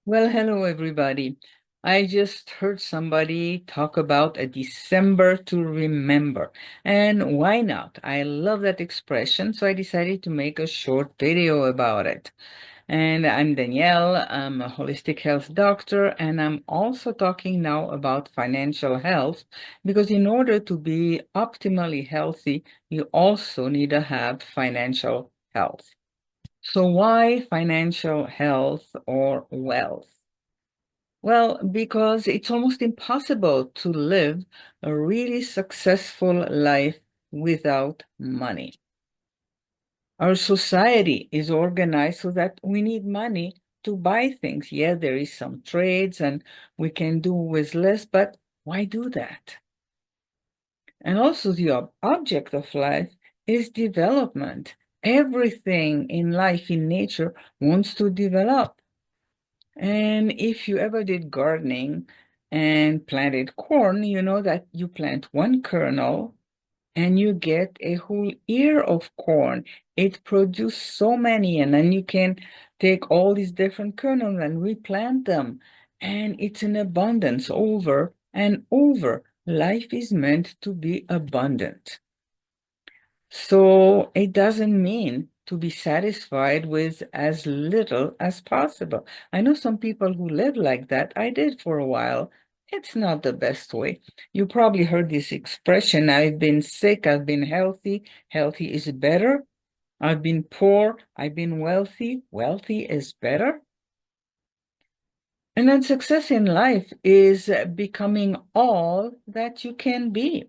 Well, hello everybody. I just heard somebody talk about a December to remember. And why not? I love that expression, so I decided to make a short video about it. And I'm Danielle, I'm a holistic health doctor, and I'm also talking now about financial health because in order to be optimally healthy, you also need to have financial health. So why financial health or wealth? Well, because it's almost impossible to live a really successful life without money. Our society is organized so that we need money to buy things. Yeah, there is some trades and we can do with less, but why do that? And also the object of life is development. Everything in life, in nature, wants to develop. And if you ever did gardening and planted corn, you know that you plant one kernel and you get a whole ear of corn. It produces so many, and then you can take all these different kernels and replant them. And it's an abundance over and over. Life is meant to be abundant. So it doesn't mean to be satisfied with as little as possible. I know some people who live like that. I did for a while. It's not the best way. You probably heard this expression, I've been sick, I've been healthy. Healthy is better. I've been poor, I've been wealthy. Wealthy is better. And then success in life is becoming all that you can be.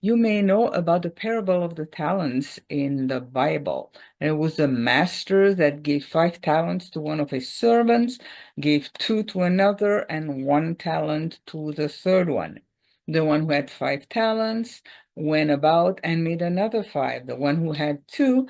You may know about the parable of the talents in the Bible. It was a master that gave 5 talents to one of his servants, gave two to another, and 1 talent to the third one. The one who had 5 talents went about and made another five. The one who had two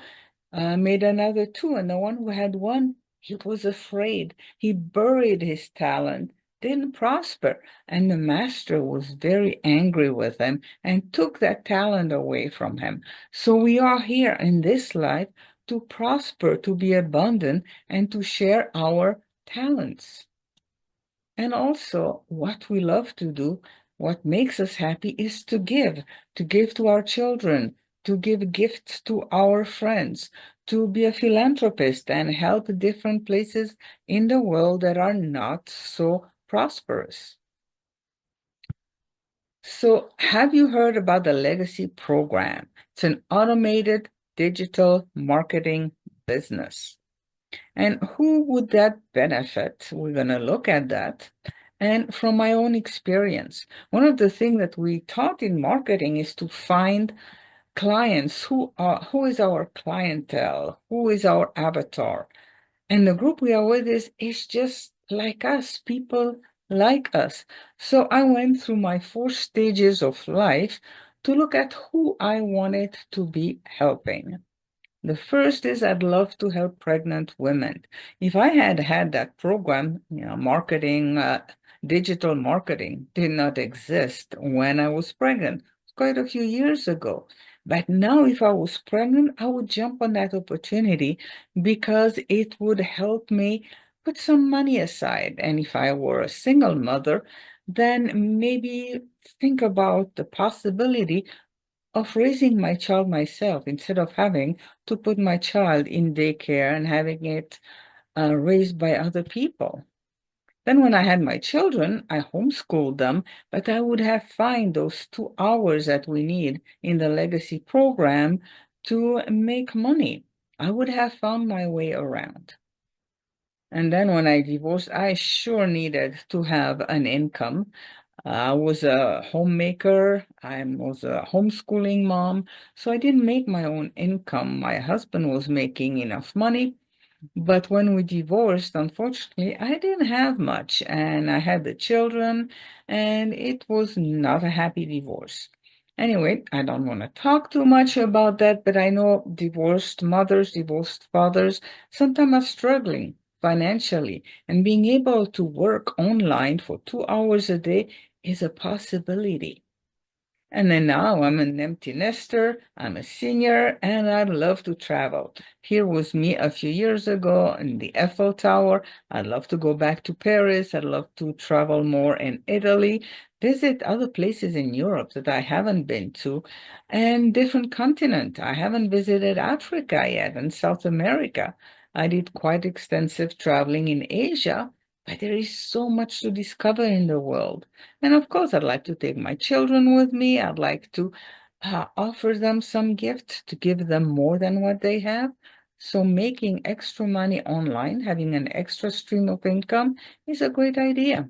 made another two, and the one who had one, he was afraid. He buried his talent, didn't prosper, and the master was very angry with him and took that talent away from him. So we are here in this life to prosper, to be abundant, and to share our talents. And also, what we love to do, what makes us happy is to give to our children, to give gifts to our friends, to be a philanthropist and help different places in the world that are not so prosperous. So, have you heard about the Legacy Program? It's an automated digital marketing business. And who would that benefit? We're going to look at that. And from my own experience, one of the things that we taught in marketing is to find clients who is our clientele, who is our avatar. And the group we are with is just like us, people like us. So I went through my 4 stages of life to look at who I wanted to be helping. The first is I'd love to help pregnant women. If I had had that program, marketing, digital marketing did not exist when I was pregnant, quite a few years ago. But now, if I was pregnant, I would jump on that opportunity because it would help me put some money aside. And if I were a single mother, then maybe think about the possibility of raising my child myself instead of having to put my child in daycare and having it raised by other people. Then, when I had my children, I homeschooled them, but I would have find those 2 hours that we need in the legacy program to make money. I would have found my way around. And then when I divorced, I sure needed to have an income. I was a homemaker. I was a homeschooling mom. So I didn't make my own income. My husband was making enough money. But when we divorced, unfortunately, I didn't have much. And I had the children, and it was not a happy divorce. Anyway, I don't want to talk too much about that, but I know divorced mothers, divorced fathers sometimes are struggling financially, and being able to work online for 2 hours a day is a possibility. And then now I'm an empty nester, I'm a senior, and I love to travel. Here was me a few years ago in the Eiffel Tower. I'd love to go back to Paris. I'd love to travel more in Italy, visit other places in Europe that I haven't been to, and different continent. I haven't visited Africa yet and South America. I did quite extensive traveling in Asia, but there is so much to discover in the world. And of course, I'd like to take my children with me. I'd like to offer them some gifts to give them more than what they have. So making extra money online, having an extra stream of income is a great idea.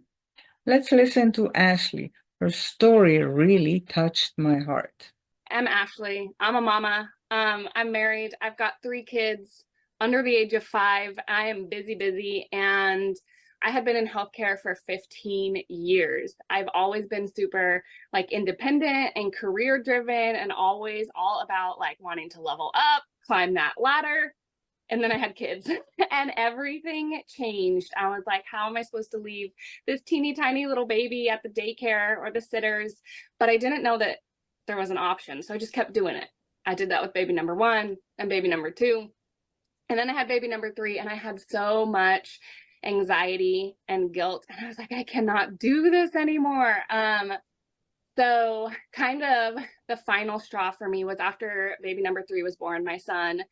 Let's listen to Ashley. Her story really touched my heart. I'm Ashley. I'm a mama. I'm married. I've got 3 kids under the age of 5. I am busy, busy, and I had been in healthcare for 15 years. I've always been super like independent and career driven and always all about like wanting to level up, climb that ladder. And then I had kids and everything changed. I was like, how am I supposed to leave this teeny tiny little baby at the daycare or the sitters? But I didn't know that there was an option. So I just kept doing it. I did that with baby number 1 and baby number 2. And then I had baby number 3, and I had so much anxiety and guilt. And I was like, I cannot do this anymore. So kind of the final straw for me was after baby number 3 was born, my son.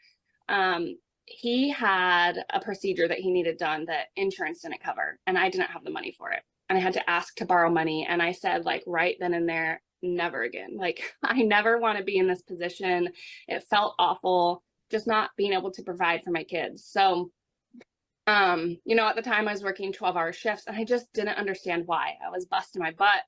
Um, he had a procedure that he needed done that insurance didn't cover, and I didn't have the money for it. And I had to ask to borrow money. And I said, like, right then and there, never again. Like, I never want to be in this position. It felt awful just not being able to provide for my kids. So, at the time I was working 12-hour shifts, and I just didn't understand why. I was busting my butt.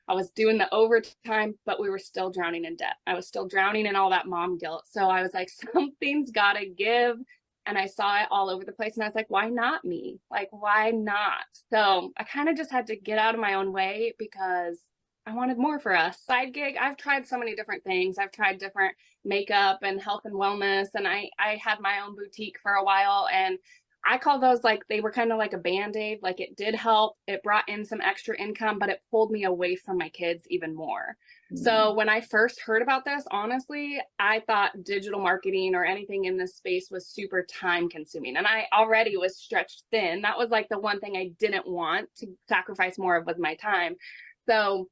I was doing the overtime, but we were still drowning in debt. I was still drowning in all that mom guilt. So I was like, something's got to give. And I saw it all over the place. And I was like, why not me? Like, why not? So I kind of just had to get out of my own way because I wanted more for us. Side gig, I've tried so many different things. I've tried different makeup and health and wellness. And I had my own boutique for a while. And I call those like they were kind of like a band-aid. Like it did help. It brought in some extra income, but it pulled me away from my kids even more. So when I first heard about this, honestly, I thought digital marketing or anything in this space was super time consuming. And I already was stretched thin. That was like the one thing I didn't want to sacrifice more of was my time. So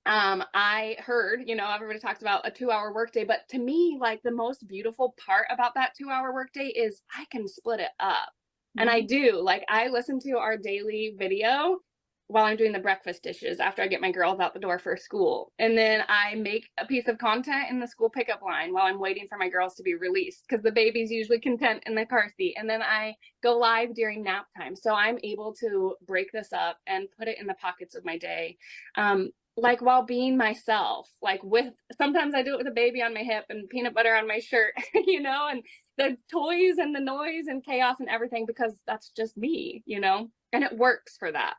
I heard, everybody talks about a 2-hour workday, but to me, like the most beautiful part about that 2-hour workday is I can split it up. And I do. Like I listen to our daily video while I'm doing the breakfast dishes after I get my girls out the door for school. And then I make a piece of content in the school pickup line while I'm waiting for my girls to be released because the baby's usually content in the car seat. And then I go live during nap time. So I'm able to break this up and put it in the pockets of my day. Like while being myself, like with sometimes I do it with a baby on my hip and peanut butter on my shirt, and the toys and the noise and chaos and everything because that's just me, and it works for that.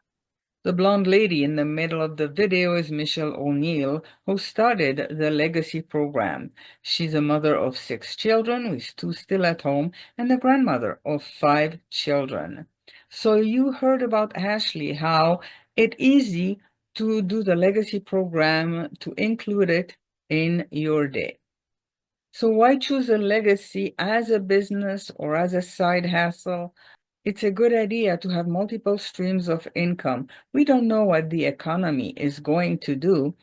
The blonde lady in the middle of the video is Michelle O'Neill, who started the Legacy program. She's a mother of 6 children, with 2 still at home, and a grandmother of 5 children. So you heard about Ashley, how it's easy to do the Legacy program, to include it in your day. So why choose a legacy as a business or as a side hustle? It's a good idea to have multiple streams of income. We don't know what the economy is going to do.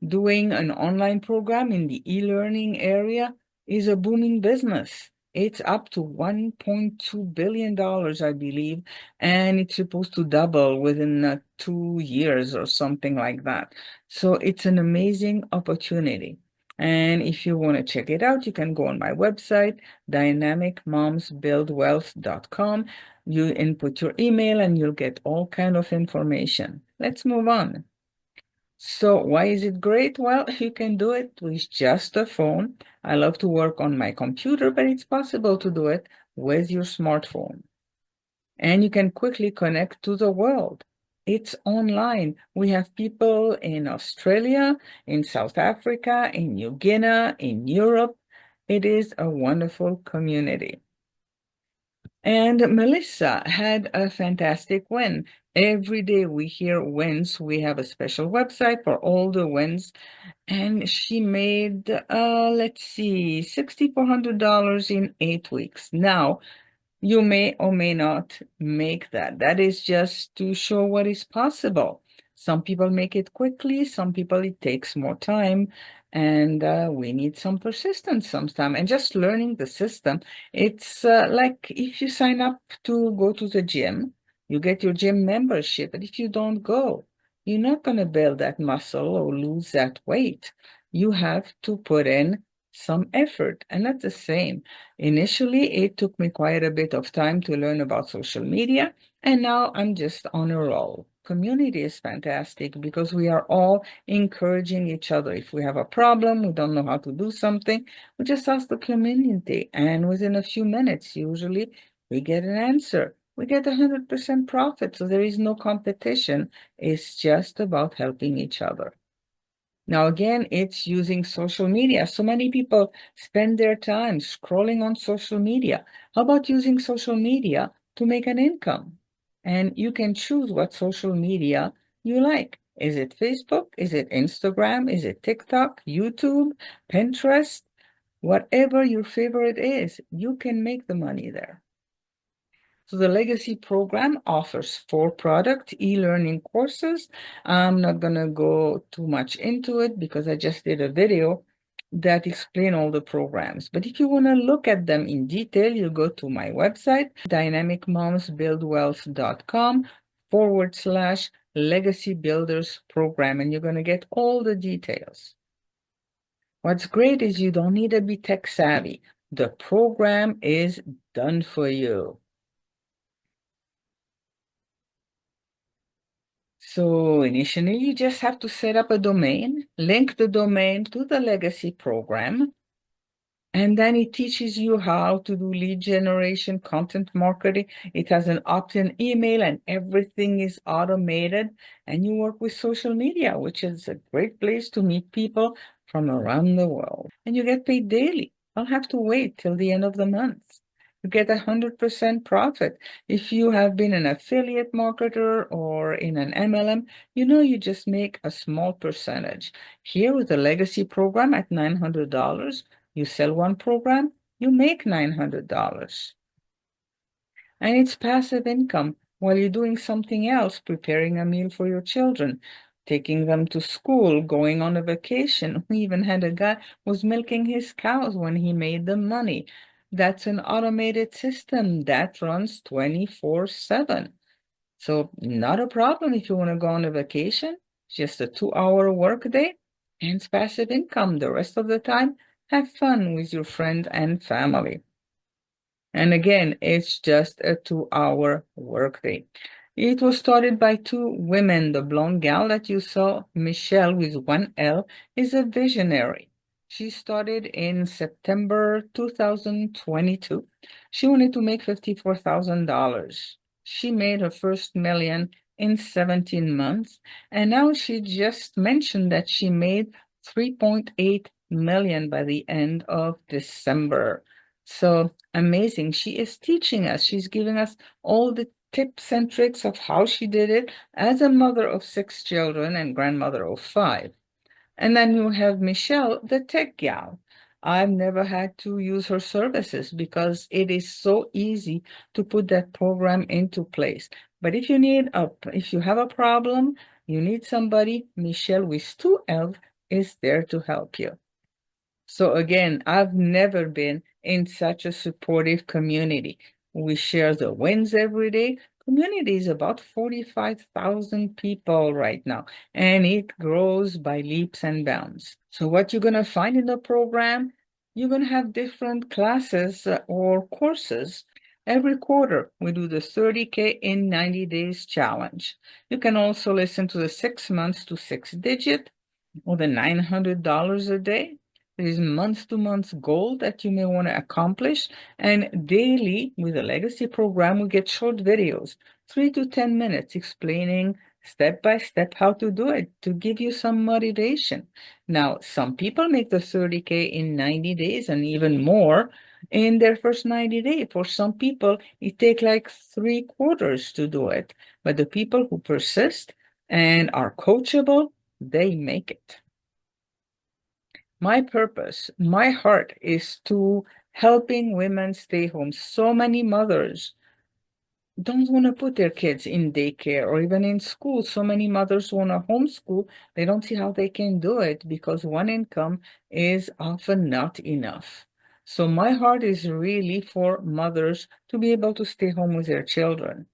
Doing an online program in the e-learning area is a booming business. It's up to $1.2 billion, I believe, and it's supposed to double within 2 years or something like that. So it's an amazing opportunity. And if you want to check it out, you can go on my website, dynamicmomsbuildwealth.com. You input your email and you'll get all kind of information. Let's move on. So why is it great? Well, you can do it with just a phone. I love to work on my computer, but it's possible to do it with your smartphone. And you can quickly connect to the world. It's online. We have people in Australia, in South Africa, in New Guinea, in Europe. It is a wonderful community. And Melissa had a fantastic win. Every day we hear wins. We have a special website for all the wins. And she made, let's see, $6,400 in 8 weeks. Now, you may or may not make that. That is just to show what is possible. Some people make it quickly, some people it takes more time, and we need some persistence sometimes. And just learning the system, it's like if you sign up to go to the gym, you get your gym membership, but if you don't go, you're not going to build that muscle or lose that weight. You have to put in some effort, and that's the same. Initially, it took me quite a bit of time to learn about social media, and now I'm just on a roll. Community is fantastic because we are all encouraging each other. If we have a problem, we don't know how to do something, we just ask the community, and within a few minutes, usually, we get an answer. We get 100% profit, so there is no competition. It's just about helping each other. Now, again, it's using social media. So many people spend their time scrolling on social media. How about using social media to make an income? And you can choose what social media you like. Is it Facebook? Is it Instagram? Is it TikTok, YouTube, Pinterest? Whatever your favorite is, you can make the money there. So the Legacy program offers 4 product e-learning courses. I'm not going to go too much into it because I just did a video that explain all the programs. But if you want to look at them in detail, you go to my website, dynamicmomsbuildwealth.com/Legacy Builders Program, and you're going to get all the details. What's great is you don't need to be tech savvy. The program is done for you. So initially, you just have to set up a domain, link the domain to the Legacy program, and then it teaches you how to do lead generation, content marketing. It has an opt-in email and everything is automated. And you work with social media, which is a great place to meet people from around the world. And you get paid daily. Don't have to wait till the end of the month. You get 100% profit. If you have been an affiliate marketer or in an MLM, you just make a small percentage. Here with the Legacy program at $900, you sell one program, you make $900. And it's passive income while you're doing something else, preparing a meal for your children, taking them to school, going on a vacation. We even had a guy who was milking his cows when he made the money. That's an automated system that runs 24/7. So not a problem if you want to go on a vacation, just a 2-hour workday, and it's passive income. The rest of the time, have fun with your friend and family. And again, it's just a 2-hour workday. It was started by 2 women. The blonde gal that you saw, Michelle with 1L, is a visionary. She started in September 2022. She wanted to make $54,000. She made her first million in 17 months. And now she just mentioned that she made 3.8 million by the end of December. So amazing. She is teaching us. She's giving us all the tips and tricks of how she did it as a mother of 6 children and grandmother of 5. And then you have Michelle, the tech gal. I've never had to use her services because it is so easy to put that program into place. But if you have a problem, you need somebody, Michelle with 2L is there to help you. So again, I've never been in such a supportive community. We share the wins every day. Community is about 45,000 people right now, and it grows by leaps and bounds. So what you're going to find in the program, you're going to have different classes or courses. Every quarter, we do the 30K in 90 days challenge. You can also listen to the 6 months to 6-digit or the $900 a day. There is month-to-month goal that you may want to accomplish. And daily, with the Legacy program, we get short videos, 3 to 10 minutes, explaining step by step how to do it to give you some motivation. Now, some people make the 30K in 90 days and even more. in their first 90 days. For some people, it takes like 3/4 to do it. But the people who persist and are coachable, they make it. My purpose, my heart is to helping women stay home. So many mothers don't want to put their kids in daycare or even in school. So many mothers want to homeschool. They don't see how they can do it because one income is often not enough. So my heart is really for mothers to be able to stay home with their children.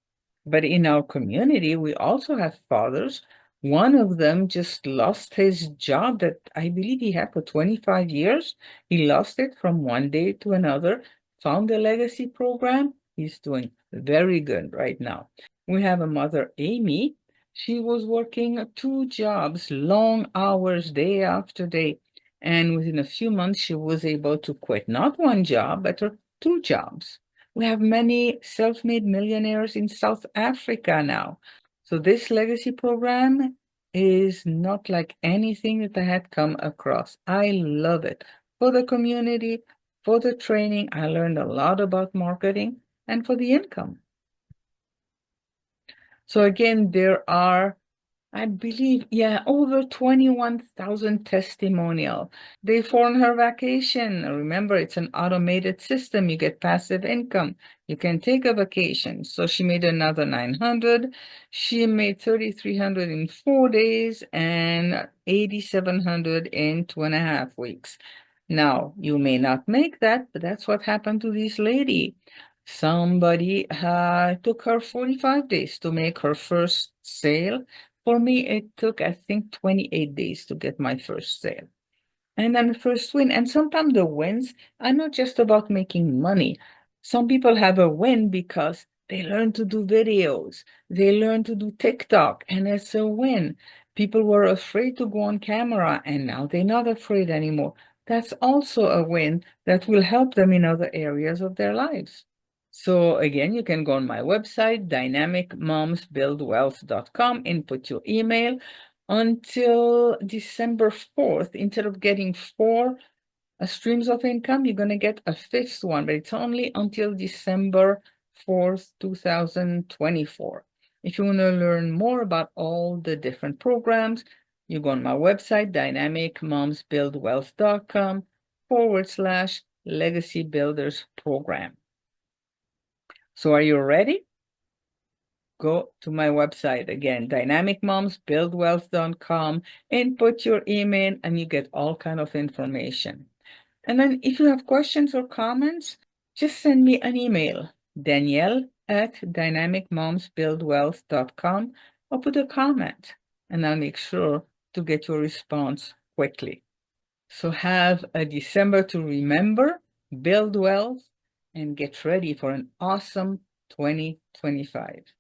But in our community, we also have fathers. One of them just lost his job that I believe he had for 25 years. He lost it from one day to another, found a legacy program. He's doing very good right now. We have a mother, Amy. She was working 2 jobs, long hours, day after day. And within a few months, she was able to quit not one job, but her 2 jobs. We have many self-made millionaires in South Africa now. So this legacy program is not like anything that I had come across. I love it. For the community, for the training, I learned a lot about marketing and for the income. So again, there are, I believe, over 21,000 testimonial. They phone her vacation. Remember, it's an automated system. You get passive income. You can take a vacation. So she made another 900. She made 3,300 in 4 days and 8,700 in 2.5 weeks. Now, you may not make that, but that's what happened to this lady. Somebody took her 45 days to make her first sale. For me, it took, I think, 28 days to get my first sale. And then the first win. And sometimes the wins are not just about making money. Some people have a win because they learn to do videos, they learn to do TikTok, and it's a win. People were afraid to go on camera, and now they're not afraid anymore. That's also a win that will help them in other areas of their lives. So again, you can go on my website, dynamicmomsbuildwealth.com, input your email. Until December 4th, instead of getting 4 streams of income, you're going to get a 5th one, but it's only until December 4th, 2024. If you want to learn more about all the different programs, you go on my website, dynamicmomsbuildwealth.com/legacy builders program. So are you ready? Go to my website again, dynamicmomsbuildwealth.com, input your email, and you get all kind of information. And then if you have questions or comments, just send me an email, Danielle@dynamicmomsbuildwealth.com, or put a comment, and I'll make sure to get your response quickly. So have a December to remember, build wealth, and get ready for an awesome 2025.